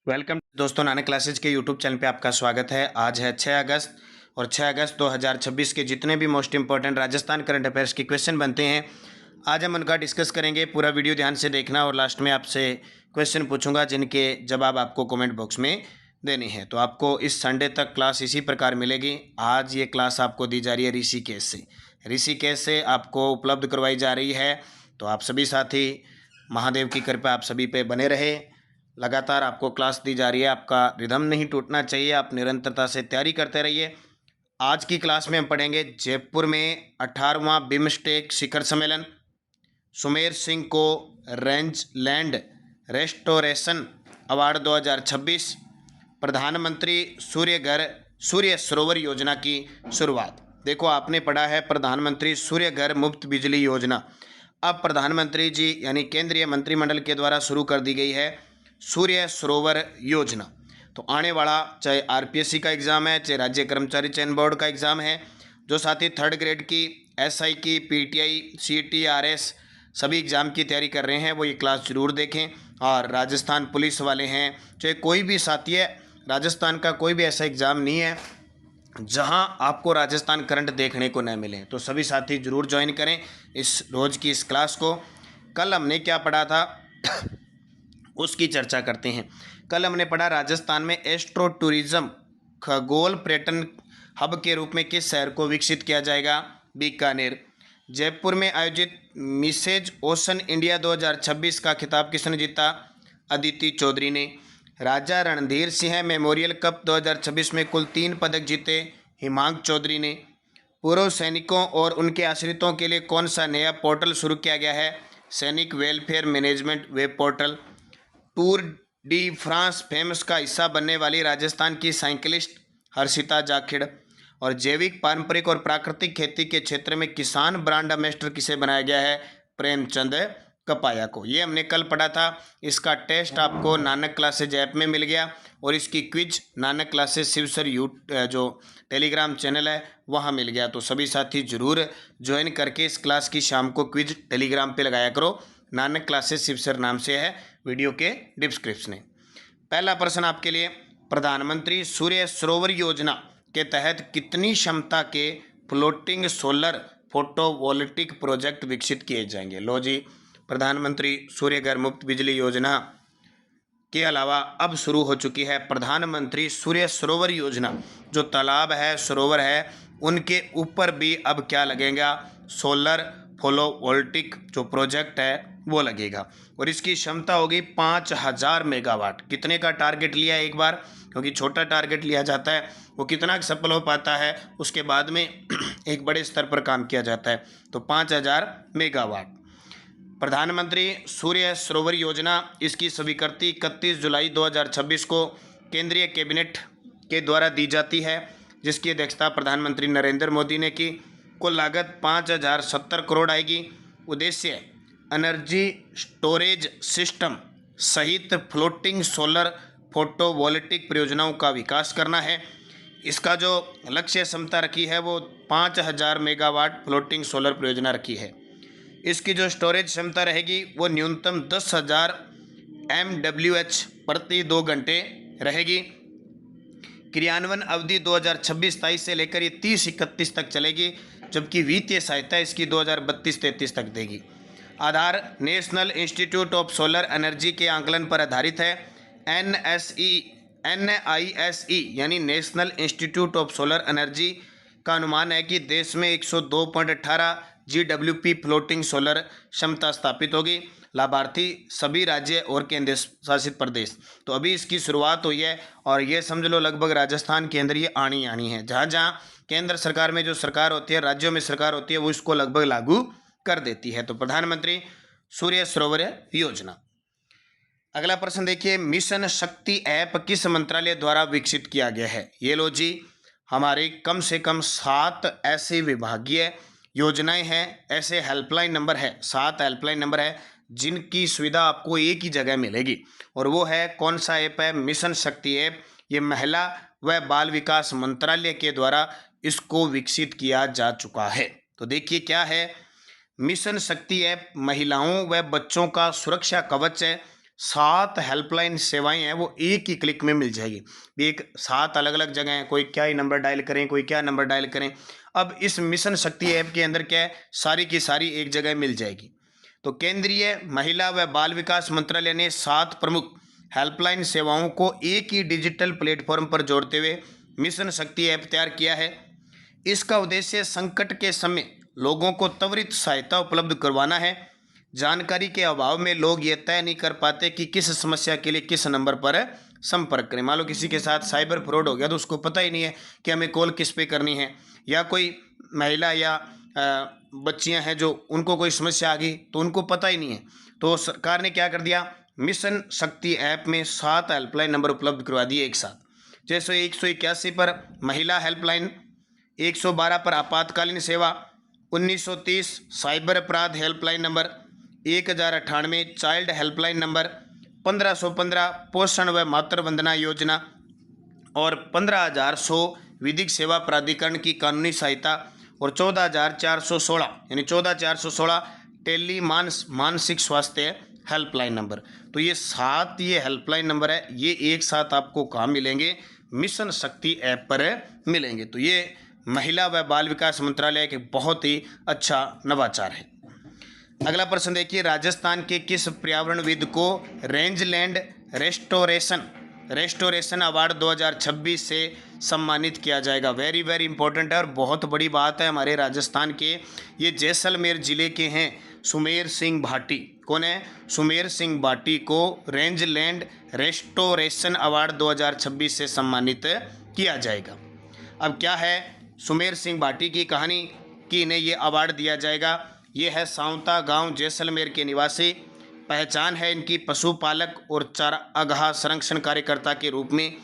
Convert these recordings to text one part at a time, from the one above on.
Welcome दोस्तों, Nanak classes के YouTube channel पे आपका स्वागत है। आज है 6 अगस्त और 6 अगस्त 2026 के जितने भी most important Rajasthan current affairs के क्वेश्चन बनते हैं आज हम उनका डिस्कस करेंगे। पूरा वीडियो ध्यान से देखना और लास्ट में आपसे क्वेश्चन पूछूंगा जिनके जवाब आपको कमेंट बॉक्स में देनी है। तो आपको इस संडे तक क्लास इसी प्रकार मिलेगी। आज ये क्लास आपको दी जा रही है ऋषिकेश से आपको उपलब्ध करवाई जा रही है। तो आप सभी साथी महादेव की कृपा आप सभी पे बने रहे। लगातार आपको क्लास दी जा रही है, आपका रिदम नहीं टूटना चाहिए, आप निरंतरता से तैयारी करते रहिए। आज की क्लास में हम पढ़ेंगे जयपुर में 18वां बिम्स्टेक शिखर सम्मेलन, सुमेर सिंह को रेंज लैंड रेस्टोरेशन अवार्ड 2026, प्रधानमंत्री सूर्य सरोवर योजना की शुरुआत। देखो, आपने पढ़ा है प्रधानमंत्री सूर्य घर मुफ्त बिजली योजना। अब प्रधानमंत्री जी यानी केंद्रीय मंत्रिमंडल के द्वारा शुरू कर दी गई है सूर्य सरोवर योजना। तो आने वाला चाहे आरपीएससी का एग्ज़ाम है, चाहे राज्य कर्मचारी चयन बोर्ड का एग्ज़ाम है, जो साथी थर्ड ग्रेड की, एसआई की, पीटीआई, सीटी, आरएस सभी एग्ज़ाम की तैयारी कर रहे हैं वो ये क्लास ज़रूर देखें। और राजस्थान पुलिस वाले हैं, चाहे कोई भी साथी है, राजस्थान का कोई भी ऐसा एग्ज़ाम नहीं है जहां आपको राजस्थान करंट देखने को न मिले, तो सभी साथी जरूर ज्वाइन करें इस रोज़ की इस क्लास को। कल हमने क्या पढ़ा था उसकी चर्चा करते हैं। कल हमने पढ़ा राजस्थान में एस्ट्रो टूरिज्म खगोल पर्यटन हब के रूप में किस शहर को विकसित किया जाएगा? बीकानेर। जयपुर में आयोजित मिसेज ओशन इंडिया 2026 का खिताब किसने जीता? अदिति चौधरी ने। राजा रणधीर सिंह मेमोरियल कप 2026 में कुल 3 पदक जीते हिमांक चौधरी ने। पूर्व सैनिकों और उनके आश्रितों के लिए कौन सा नया पोर्टल शुरू किया गया है? सैनिक welfare management web portal. Tour de France famous का हिस्सा बनने वाली राजस्थान की साइकिलिस्ट हर्षिता जाखिड़। और जैविक, पारंपरिक और प्राकृतिक खेती के क्षेत्र में किसान ब्रांड एम्बेसडर किसे बनाया गया है? प्रेमचंद कपाया को। ये हमने कल पढ़ा था। इसका टेस्ट आपको नानक क्लासेज ऐप में मिल गया और इसकी क्विज नानक क्लासेज शिवसर जो टेलीग्राम चैनल है वहाँ मिल गया। तो सभी साथी जरूर ज्वाइन करके इस क्लास की शाम को क्विज टेलीग्राम पे लगाया करो। नानक क्लासेज शिवसर नाम से है, वीडियो के डिस्क्रिप्शन में। पहला प्रश्न आपके लिए, प्रधानमंत्री सूर्य सरोवर योजना के तहत कितनी क्षमता के फ्लोटिंग सोलर फोटोवोल्टिक प्रोजेक्ट विकसित किए जाएंगे? लो जी, प्रधानमंत्री सूर्य घर मुफ्त बिजली योजना के अलावा अब शुरू हो चुकी है प्रधानमंत्री सूर्य सरोवर योजना। जो तालाब है, सरोवर है, उनके ऊपर भी अब क्या लगेगा? सोलर फोटोवोल्टिक जो प्रोजेक्ट है वो लगेगा और इसकी क्षमता होगी 5000 मेगावाट। कितने का टारगेट लिया एक बार, क्योंकि छोटा टारगेट लिया जाता है वो कितना सफल हो पाता है उसके बाद में एक बड़े स्तर पर काम किया जाता है। तो 5000 मेगावाट प्रधानमंत्री सूर्य सरोवर योजना, इसकी स्वीकृति 31 जुलाई 2026 को केंद्रीय कैबिनेट के द्वारा दी जाती है, जिसकी अध्यक्षता प्रधानमंत्री नरेंद्र मोदी ने की। कुल लागत 5070 करोड़ आएगी। उद्देश्य एनर्जी स्टोरेज सिस्टम सहित फ्लोटिंग सोलर फोटोवोल्टिक परियोजनाओं का विकास करना है। इसका जो लक्ष्य क्षमता रखी है वो 5000 मेगावाट फ्लोटिंग सोलर परियोजना रखी है। इसकी जो स्टोरेज क्षमता रहेगी वो न्यूनतम 10,000 MWH प्रति 2 घंटे रहेगी। क्रियान्वयन अवधि 2026-23 से लेकर ये 30-31 तक चलेगी, जबकि वित्तीय सहायता इसकी 2032-33 तक देगी। आधार National Institute of Solar Energy के आंकलन पर आधारित है। NISE यानी National Institute of Solar Energy का अनुमान है कि देश में 102.18 GWP फ्लोटिंग सोलर क्षमता स्थापित होगी। लाभार्थी सभी राज्य और केंद्र शासित प्रदेश। तो अभी इसकी शुरुआत हुई है और ये समझ लो लगभग राजस्थान के अंदर ये आनी है। जहाँ जहाँ केंद्र सरकार में जो सरकार होती है, राज्यों में सरकार होती है, वो इसको लगभग लागू कर देती है। तो प्रधानमंत्री सूर्य सरोवर योजना। अगला प्रश्न देखिए, मिशन शक्ति ऐप किस मंत्रालय द्वारा विकसित किया गया है? ये लो जी, हमारे कम से कम 7 ऐसे विभागीय योजनाएं हैं, ऐसे हेल्पलाइन नंबर है, 7 हेल्पलाइन नंबर है जिनकी सुविधा आपको एक ही जगह मिलेगी। और वो है कौन सा ऐप है? मिशन शक्ति ऐप। ये महिला व बाल विकास मंत्रालय के द्वारा इसको विकसित किया जा चुका है। तो देखिए क्या है मिशन शक्ति ऐप। महिलाओं व बच्चों का सुरक्षा कवच है, 7 हेल्पलाइन सेवाएं हैं वो एक ही क्लिक में मिल जाएगी। एक 7 अलग अलग जगह हैं, कोई क्या ही नंबर डायल करें, कोई क्या नंबर डायल करें। अब इस मिशन शक्ति ऐप के अंदर क्या है, सारी की सारी एक जगह मिल जाएगी। तो केंद्रीय महिला व बाल विकास मंत्रालय ने 7 प्रमुख हेल्पलाइन सेवाओं को एक ही डिजिटल प्लेटफॉर्म पर जोड़ते हुए मिशन शक्ति ऐप तैयार किया है। इसका उद्देश्य संकट के समय लोगों को त्वरित सहायता उपलब्ध करवाना है। जानकारी के अभाव में लोग ये तय नहीं कर पाते कि किस समस्या के लिए किस नंबर पर संपर्क करें। मान लो किसी के साथ साइबर फ्रॉड हो गया तो उसको पता ही नहीं है कि हमें कॉल किस पे करनी है, या कोई महिला या बच्चियां हैं जो उनको कोई समस्या आ गई तो उनको पता ही नहीं है। तो सरकार ने क्या कर दिया, मिशन शक्ति ऐप में 7 हेल्पलाइन नंबर उपलब्ध करवा दिए एक साथ। जैसे 181 पर महिला हेल्पलाइन, 112 पर आपातकालीन सेवा, 1930 साइबर अपराध helpline number, 1098 child helpline number, 1515 पोषण व मातृ वंदना योजना और 15100 विधिक सेवा प्राधिकरण की कानूनी सहायता और 14416 यानी 14416 टेली मानसिक स्वास्थ्य हेल्पलाइन नंबर। तो ये 7 ये हेल्पलाइन नंबर है, ये एक साथ आपको कहाँ मिलेंगे, मिशन शक्ति ऐप पर मिलेंगे। तो ये महिला व बाल विकास मंत्रालय के बहुत ही अच्छा नवाचार है। अगला प्रश्न देखिए, राजस्थान के किस पर्यावरणविद को रेंजलैंड रेस्टोरेशन अवार्ड 2026 से सम्मानित किया जाएगा। वेरी वेरी इंपॉर्टेंट है और बहुत बड़ी बात है हमारे राजस्थान के। ये जैसलमेर जिले के हैं सुमेर सिंह भाटी। कौन है, सुमेर सिंह भाटी को रेंजलैंड रेस्टोरेशन अवार्ड 2026 से सम्मानित किया जाएगा। अब क्या है सुमेर सिंह भाटी की कहानी कि इन्हें ये अवार्ड दिया जाएगा। ये है सावंता गांव जैसलमेर के निवासी। पहचान है इनकी पशुपालक और चारागाह संरक्षण कार्यकर्ता के रूप में।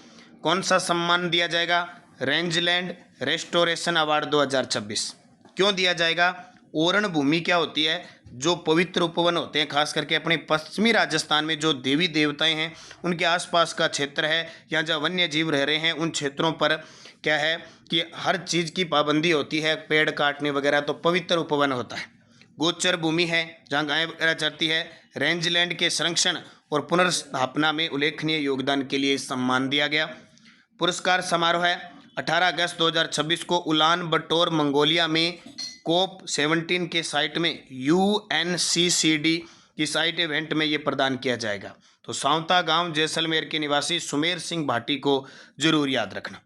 कौन सा सम्मान दिया जाएगा, रेंजलैंड रेस्टोरेशन अवार्ड 2026। क्यों दिया जाएगा, ओरण भूमि क्या होती है, जो पवित्र उपवन होते हैं खास करके अपने पश्चिमी राजस्थान में जो देवी देवताएं हैं उनके आसपास का क्षेत्र है, या जहाँ वन्य जीव रह रहे हैं उन क्षेत्रों पर क्या है कि हर चीज़ की पाबंदी होती है, पेड़ काटने वगैरह, तो पवित्र उपवन होता है। गोचर भूमि है जहाँ गायें वगैरह चरती है। रेंजलैंड के संरक्षण और पुनर्स्थापना में उल्लेखनीय योगदान के लिए सम्मान दिया गया। पुरस्कार समारोह है 18 अगस्त 2026 को उलान बटोर मंगोलिया में COP17 के साइट में UNCCD की साइट इवेंट में ये प्रदान किया जाएगा। तो सावंता गांव जैसलमेर के निवासी सुमेर सिंह भाटी को जरूर याद रखना।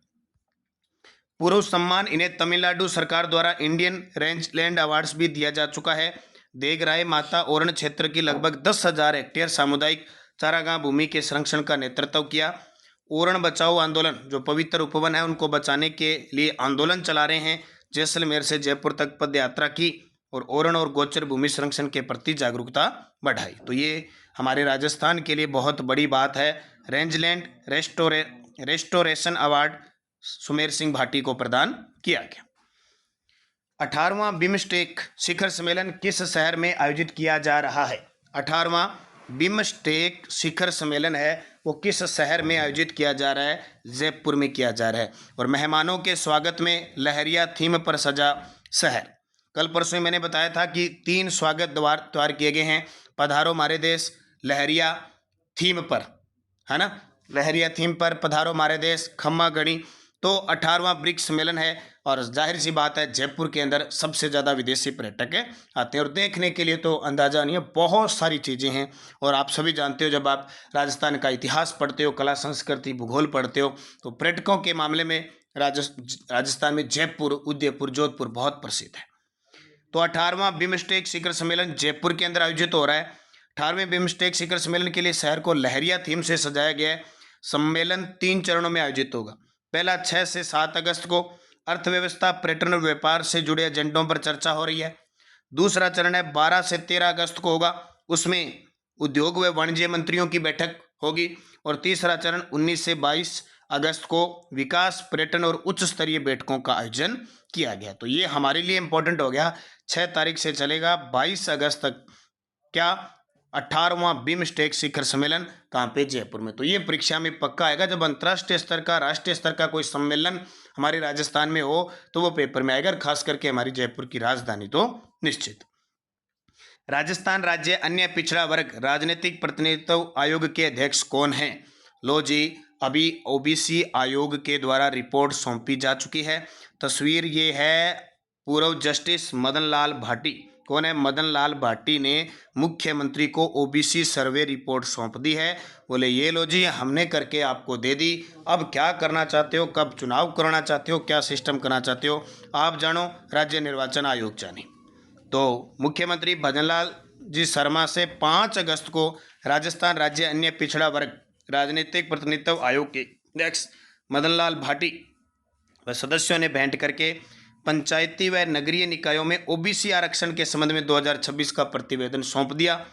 पूर्व सम्मान इन्हें तमिलनाडु सरकार द्वारा इंडियन रेंजलैंड अवार्ड्स भी दिया जा चुका है। देगराय माता ओरण क्षेत्र की लगभग 10,000 हेक्टेयर सामुदायिक चारागाह भूमि के संरक्षण का नेतृत्व किया। ओरण बचाओ आंदोलन, जो पवित्र उपवन है उनको बचाने के लिए आंदोलन चला रहे हैं। जैसलमेर से जयपुर तक पद यात्रा की और ओरण और गोचर भूमि संरक्षण के प्रति जागरूकता बढ़ाई। तो ये हमारे राजस्थान के लिए बहुत बड़ी बात है। रेंजलैंड रेस्टोरेशन अवार्ड सुमेर सिंह भाटी को प्रदान किया गया। 18वां बिमस्टेक शिखर सम्मेलन किस शहर में आयोजित किया जा रहा है। 18वां बिमस्टेक शिखर सम्मेलन है वो किस शहर में आयोजित किया जा रहा है, जयपुर में किया जा रहा है। और मेहमानों के स्वागत में लहरिया थीम पर सजा शहर। कल परसों मैंने बताया था कि 3 स्वागत द्वार तैयार किए गए हैं। पधारो हमारे देश लहरिया थीम पर, है ना, लहरिया थीम पर पधारो हमारे देश, खम्मा गढ़ी। तो 18वां ब्रिक्स सम्मेलन है और जाहिर सी बात है जयपुर के अंदर सबसे ज़्यादा विदेशी पर्यटक आते हैं और देखने के लिए तो अंदाज़ा नहीं है, बहुत सारी चीज़ें हैं। और आप सभी जानते हो जब आप राजस्थान का इतिहास पढ़ते हो, कला संस्कृति भूगोल पढ़ते हो, तो पर्यटकों के मामले में राजस्थान में जयपुर, उदयपुर, जोधपुर बहुत प्रसिद्ध है। तो 18वां बिमस्टेक शिखर सम्मेलन जयपुर के अंदर आयोजित हो रहा है। 18वें बिमस्टेक शिखर सम्मेलन के लिए शहर को लहरिया थीम से सजाया गया है। सम्मेलन 3 चरणों में आयोजित होगा। पहला 6 से 7 अगस्त को अर्थव्यवस्था, पर्यटन और व्यापार से जुड़े एजेंडों पर चर्चा हो रही है। दूसरा चरण है 12 से 13 अगस्त को होगा, उसमें उद्योग व वाणिज्य मंत्रियों की बैठक होगी। और तीसरा चरण 19 से 22 अगस्त को विकास, पर्यटन और उच्च स्तरीय बैठकों का आयोजन किया गया। तो ये हमारे लिए इंपॉर्टेंट हो गया। 6 तारीख से चलेगा 22 अगस्त तक क्या 18वां बिमस्टेक शिखर सम्मेलन, कहाँ पे, जयपुर में। तो ये परीक्षा में पक्का आएगा। जब अंतर्राष्ट्रीय स्तर का, राष्ट्रीय स्तर का कोई सम्मेलन हमारे राजस्थान में हो तो वो पेपर में आएगा, खास करके हमारी जयपुर की राजधानी तो निश्चित। राजस्थान राज्य अन्य पिछड़ा वर्ग राजनीतिक प्रतिनिधित्व आयोग के अध्यक्ष कौन हैं? लो जी, अभी ओबीसी आयोग के द्वारा रिपोर्ट सौंपी जा चुकी है। तस्वीर ये है पूर्व जस्टिस मदन लाल भाटी। कौन है? मदन लाल भाटी ने मुख्यमंत्री को ओबीसी सर्वे रिपोर्ट सौंप दी है। बोले ये लो जी, हमने करके आपको दे दी, अब क्या करना चाहते हो, कब चुनाव कराना चाहते हो, क्या सिस्टम करना चाहते हो आप जानो, राज्य निर्वाचन आयोग जाने। तो मुख्यमंत्री भजनलाल जी शर्मा से 5 अगस्त को राजस्थान राज्य अन्य पिछड़ा वर्ग राजनीतिक प्रतिनिधित्व आयोग के अध्यक्ष मदन लाल भाटी व सदस्यों ने भेंट करके पंचायती व नगरीय निकायों में ओबीसी आरक्षण के संबंध में 2026 का प्रतिवेदन सौंप दिया।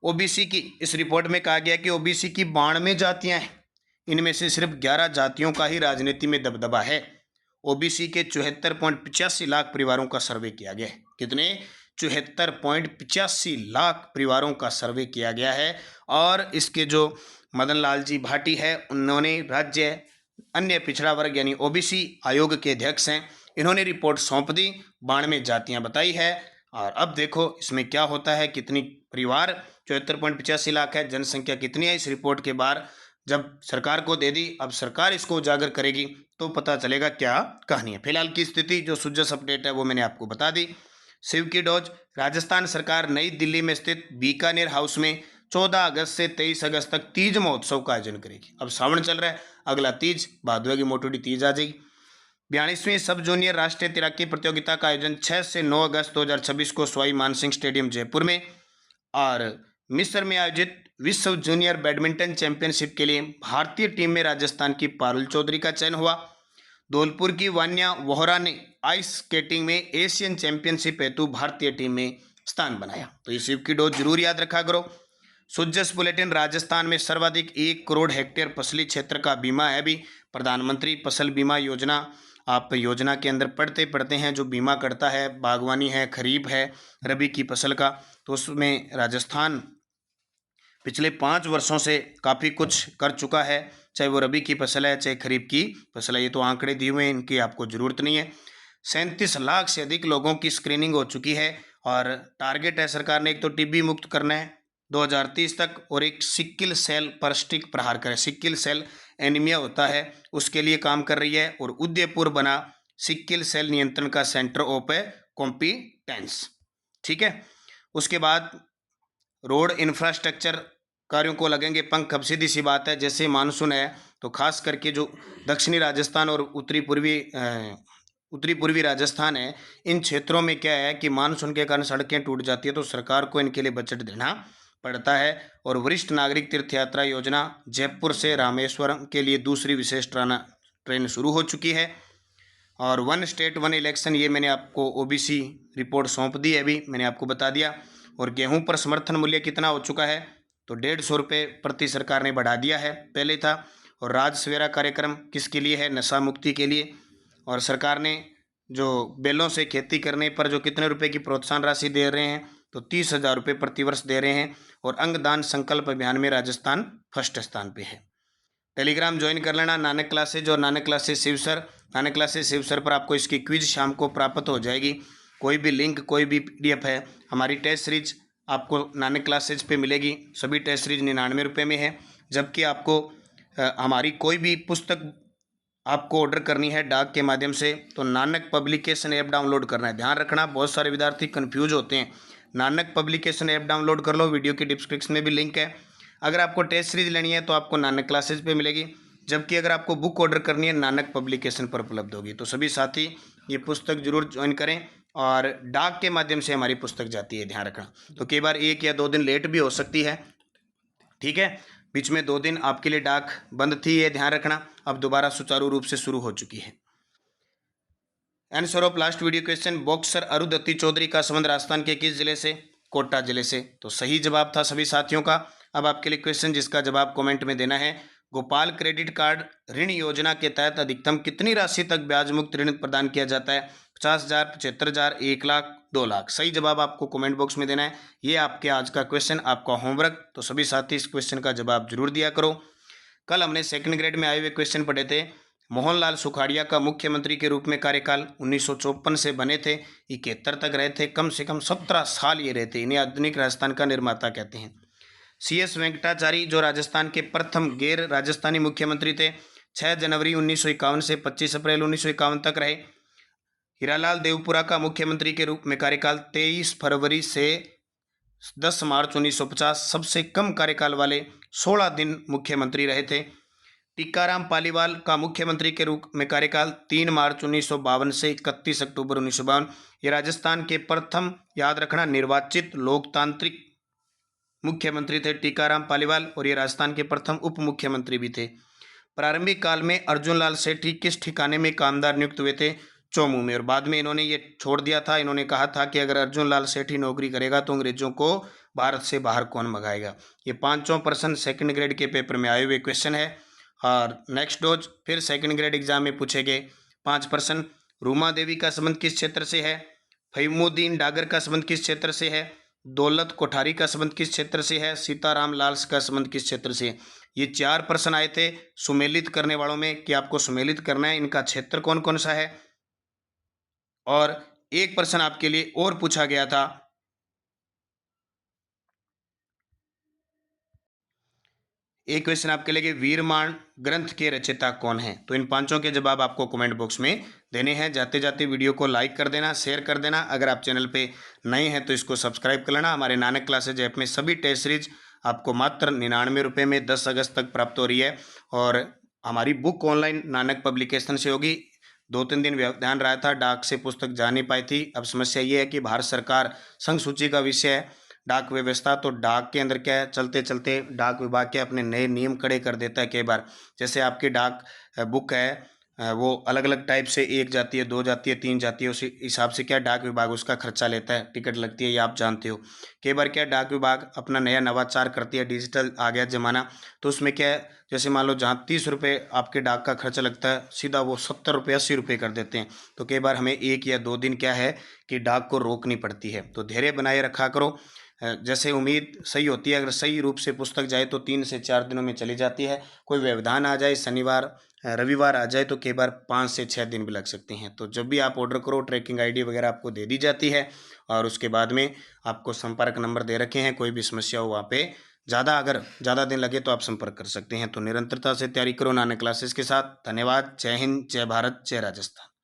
ओबीसी की इस रिपोर्ट में कहा गया कि ओबीसी की 92 जातियां हैं, इनमें से सिर्फ 11 जातियों का ही राजनीति में दबदबा है। ओबीसी के 74.85 लाख परिवारों का सर्वे किया गया है। कितने? 74.85 लाख परिवारों का सर्वे किया गया है। और इसके जो मदन लाल जी भाटी है, उन्होंने राज्य अन्य पिछड़ा वर्ग यानी ओबीसी आयोग के अध्यक्ष हैं। इन्होंने रिपोर्ट सौंप दी, 92 जातियां बताई है। और अब देखो इसमें क्या होता है, कितनी परिवार 74.85 लाख है, जनसंख्या कितनी है। इस रिपोर्ट के बाद जब सरकार को दे दी, अब सरकार इसको उजागर करेगी तो पता चलेगा क्या कहानी है। फिलहाल की स्थिति जो सुजस अपडेट है वो मैंने आपको बता दी। शिव की डोज, राजस्थान सरकार नई दिल्ली में स्थित बीकानेर हाउस में 14 अगस्त से 23 अगस्त तक तीज महोत्सव का आयोजन करेगी। अब श्रावण चल रहा है, अगला तीज भादवे की मोटोडी तीज आ जाएगी। 42वीं सब जूनियर राष्ट्रीय तैराकी प्रतियोगिता का आयोजन 6 से 9 अगस्त 2026 को सवाई मानसिंह स्टेडियम जयपुर में। और मिस्र में आयोजित विश्व जूनियर बैडमिंटन चैंपियनशिप के लिए भारतीय टीम में राजस्थान की पारुल चौधरी का चयन हुआ। धौलपुर की वान्या वोहरा ने आइस स्केटिंग में एशियन चैंपियनशिप हेतु भारतीय टीम में स्थान बनाया। तो इस शिव की डोज जरूर याद रखा करो। सुजस बुलेटिन, राजस्थान में सर्वाधिक 1 करोड़ हेक्टेयर फसली क्षेत्र का बीमा है। भी प्रधानमंत्री फसल बीमा योजना, आप योजना के अंदर पढ़ते पढ़ते हैं जो बीमा करता है, बागवानी है, खरीफ है, रबी की फसल का, तो उसमें राजस्थान पिछले 5 वर्षों से काफ़ी कुछ कर चुका है, चाहे वो रबी की फसल है चाहे खरीफ की फसल है। ये तो आंकड़े दिए हुए हैं, इनकी आपको ज़रूरत नहीं है। 37 लाख से अधिक लोगों की स्क्रीनिंग हो चुकी है। और टारगेट है सरकार ने, एक तो टीबी मुक्त करना है 2030 तक, और एक सिक्किल सेल पर स्टिक प्रहार करें, सिक्किल सेल एनीमिया होता है उसके लिए काम कर रही है। और उदयपुर बना सिक्किल सेल नियंत्रण का सेंटर ऑफ कॉम्पिटेंस। ठीक है, उसके बाद रोड इंफ्रास्ट्रक्चर कार्यों को लगेंगे पंख। अब सीधी सी बात है, जैसे मानसून है तो खास करके जो दक्षिणी राजस्थान और उत्तरी पूर्वी राजस्थान है, इन क्षेत्रों में क्या है कि मानसून के कारण सड़कें टूट जाती है, तो सरकार को इनके लिए बजट देना पड़ता है। और वरिष्ठ नागरिक तीर्थ यात्रा योजना जयपुर से रामेश्वरम के लिए दूसरी विशेष ट्रेन शुरू हो चुकी है। और 1 स्टेट 1 इलेक्शन, ये मैंने आपको ओबीसी रिपोर्ट सौंप दी है, अभी मैंने आपको बता दिया। और गेहूं पर समर्थन मूल्य कितना हो चुका है, तो 150 रुपये प्रति सरकार ने बढ़ा दिया है, पहले था। और राज सवेरा कार्यक्रम किसके लिए है? नशा मुक्ति के लिए। और सरकार ने जो बैलों से खेती करने पर जो कितने रुपए की प्रोत्साहन राशि दे रहे हैं, तो 30,000 रुपये प्रतिवर्ष दे रहे हैं। और अंगदान संकल्प अभियान में राजस्थान फर्स्ट स्थान पे है। टेलीग्राम ज्वाइन कर लेना, नानक क्लासेज और नानक क्लासेज शिवसर। नानक क्लासेज शिवसर पर आपको इसकी क्विज शाम को प्राप्त हो जाएगी। कोई भी लिंक, कोई भी पीडीएफ है, हमारी टेस्ट सीरीज आपको नानक क्लासेज पे मिलेगी। सभी टेस्ट सीरीज 99 रुपये में है। जबकि आपको हमारी कोई भी पुस्तक आपको ऑर्डर करनी है डाक के माध्यम से, तो नानक पब्लिकेशन ऐप डाउनलोड करना है। ध्यान रखना, बहुत सारे विद्यार्थी कंफ्यूज होते हैं। नानक पब्लिकेशन ऐप डाउनलोड कर लो, वीडियो की डिस्क्रिप्शन में भी लिंक है। अगर आपको टेस्ट सीरीज लेनी है तो आपको नानक क्लासेज पे मिलेगी, जबकि अगर आपको बुक ऑर्डर करनी है नानक पब्लिकेशन पर उपलब्ध होगी। तो सभी साथी ये पुस्तक जरूर ज्वाइन करें। और डाक के माध्यम से हमारी पुस्तक जाती है, ध्यान रखना। तो कई बार 1 या 2 दिन लेट भी हो सकती है, ठीक है। बीच में 2 दिन आपके लिए डाक बंद थी, ये ध्यान रखना। अब दोबारा सुचारू रूप से शुरू हो चुकी है। Answer of last video question, boxer Arundhati Chaudhary का संबंध राजस्थान के किस जिले से? कोटा जिले से। तो सही जवाब था सभी साथियों का। अब आपके लिए क्वेश्चन जिसका जवाब कमेंट में देना है। गोपाल क्रेडिट कार्ड ऋण योजना के तहत अधिकतम कितनी राशि तक ब्याज मुक्त ऋण प्रदान किया जाता है? 50,000, 75,000, 1 लाख, 2 लाख। सही जवाब आपको कमेंट बॉक्स में देना है। ये आपके आज का क्वेश्चन, आपका होमवर्क। तो सभी साथी इस क्वेश्चन का जवाब जरूर दिया करो। कल हमने सेकंड ग्रेड में आए हुए क्वेश्चन पढ़े थे। मोहनलाल सुखाड़िया का मुख्यमंत्री के रूप में कार्यकाल 1954 से बने थे, 71 तक रहे थे, कम से कम 17 साल ये रहे थे। इन्हें आधुनिक राजस्थान का निर्माता कहते हैं। CS वेंकटाचारी जो राजस्थान के प्रथम गैर राजस्थानी मुख्यमंत्री थे, 6 जनवरी 1951 से 25 अप्रैल 1951 तक रहे। हीरालाल देवपुरा का मुख्यमंत्री के रूप में कार्यकाल 23 फरवरी से 10 मार्च 1950, सबसे कम कार्यकाल वाले 16 दिन मुख्यमंत्री रहे थे। टीकाराम पालीवाल का मुख्यमंत्री के रूप में कार्यकाल 3 मार्च 1952 से 31 अक्टूबर 1952। ये राजस्थान के प्रथम, याद रखना, निर्वाचित लोकतांत्रिक मुख्यमंत्री थे टीकाराम पालीवाल, और ये राजस्थान के प्रथम उप मुख्यमंत्री भी थे। प्रारंभिक काल में अर्जुन लाल सेठी किस ठिकाने में कामदार नियुक्त हुए थे? चौमू में, और बाद में इन्होंने ये छोड़ दिया था। इन्होंने कहा था कि अगर अर्जुन लाल सेठी नौकरी करेगा तो अंग्रेजों को भारत से बाहर कौन भगाएगा। ये 5 प्रश्न सेकंड ग्रेड के पेपर में आए हुए क्वेश्चन है। और नेक्स्ट डोज फिर सेकंड ग्रेड एग्जाम में पूछे गए 5 प्रश्न। रूमा देवी का संबंध किस क्षेत्र से है? फहीमुद्दीन डागर का संबंध किस क्षेत्र से है? दौलत कोठारी का संबंध किस क्षेत्र से है? सीताराम लाल का संबंध किस क्षेत्र से है? ये 4 प्रश्न आए थे सुमेलित करने वालों में कि आपको सुमेलित करना है, इनका क्षेत्र कौन कौन सा है। और एक प्रश्न आपके लिए और पूछा गया था, एक क्वेश्चन आपके लिए, वीरमाण ग्रंथ के रचयिता कौन है? तो इन 5 के जवाब आपको कमेंट बॉक्स में देने हैं। जाते जाते वीडियो को लाइक कर देना, शेयर कर देना। अगर आप चैनल पे नए हैं तो इसको सब्सक्राइब कर लेना। हमारे नानक क्लासेज ऐप में सभी टेस्ट सीरीज आपको मात्र 99 रुपये में 10 अगस्त तक प्राप्त हो रही है। और हमारी बुक ऑनलाइन नानक पब्लिकेशन से होगी। 2-3 दिन व्यवधान रहा था, डाक से पुस्तक जा नहीं पाई थी। अब समस्या ये है कि भारत सरकार संघ सूची का विषय है डाक व्यवस्था, तो डाक के अंदर क्या है, चलते चलते डाक विभाग के अपने नए नियम खड़े कर देता है कई बार। जैसे आपकी डाक बुक है वो अलग अलग टाइप से, 1 जाती है, 2 जाती है, 3 जाती है, उसी हिसाब से क्या डाक विभाग उसका खर्चा लेता है, टिकट लगती है, ये आप जानते हो। कई बार क्या डाक विभाग अपना नया नवाचार करती है, डिजिटल आ गया ज़माना, तो उसमें क्या है, जैसे मान लो जहाँ 30 रुपये आपके डाक का खर्चा लगता है, सीधा वो 70 रुपये 80 रुपये कर देते हैं। तो कई बार हमें 1 या 2 दिन क्या है कि डाक को रोकनी पड़ती है। तो धैर्य बनाए रखा करो। जैसे उम्मीद सही होती है, अगर सही रूप से पुस्तक जाए तो 3 से 4 दिनों में चली जाती है। कोई व्यवधान आ जाए, शनिवार रविवार आ जाए तो कई बार 5 से 6 दिन भी लग सकते हैं। तो जब भी आप ऑर्डर करो ट्रैकिंग आईडी वगैरह आपको दे दी जाती है, और उसके बाद में आपको संपर्क नंबर दे रखे हैं। कोई भी समस्या हो वहाँ पे अगर ज़्यादा दिन लगे तो आप संपर्क कर सकते हैं। तो निरंतरता से तैयारी करो नानक क्लासेस के साथ। धन्यवाद। जय हिंद, जय भारत, जय राजस्थान।